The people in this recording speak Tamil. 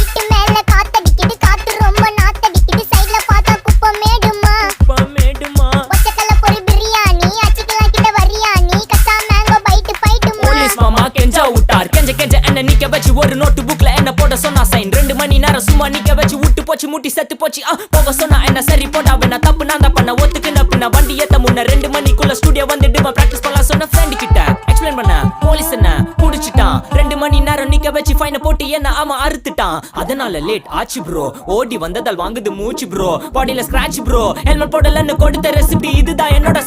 வீட்டு மேல காத்தடிக்குது, காத்து ரொம்ப நாத்தடிக்குது, சைடுல பார்த்தா குப்பை மேடுமா. ஒச்சக்கல்ல பொரி பிரியாணி, அச்சிக்கலாம் கிட்ட வரியாணி, கச்சா மேங்கோ பைட்டு பைட்டுமா. போலீஸ் மாமா கெஞ்சா விட்டார், கெஞ்ச கெஞ்ச என்ன நிக்க வச்சு ஒரு நோட்டு புக்ல என்ன போட சொன்னா சைன். 2 மணி நேரம் சும்மா நிக்க வச்சு விட்டு போச்சு முட்டி செத்து போச்சு. போக சொன்னா என்ன சரி போட்டா வேணா தப்பு நான் தான் பண்ண ஒத்துக்கு நப்புன வண்டி ஏத்த முன்ன 2 மணிக்குள்ள ஸ்டுடியோ வந்துட்டு பிராக்டிஸ் பண்ணலாம் சொன்ன ஃப்ரெண்ட் கிட்ட எக்ஸ்பிளைன் பண்ண. போலீஸ் என்ன புடிச்சிட்டான், 2 மணி நேரம் நிக்க வச்சு ஃபைனை போட்டு என்ன அவன் அறுத்துட்டான். அதனால லேட் ஆச்சு ப்ரோ, ஓடி வந்ததால் வாங்குது மூச்சு ப்ரோ, பாடியில ஸ்கிராட்ச் ப்ரோ, ஹெல்மெட் போடலன்னு கொடுத்த ரெசிபி இதுதான் என்னோட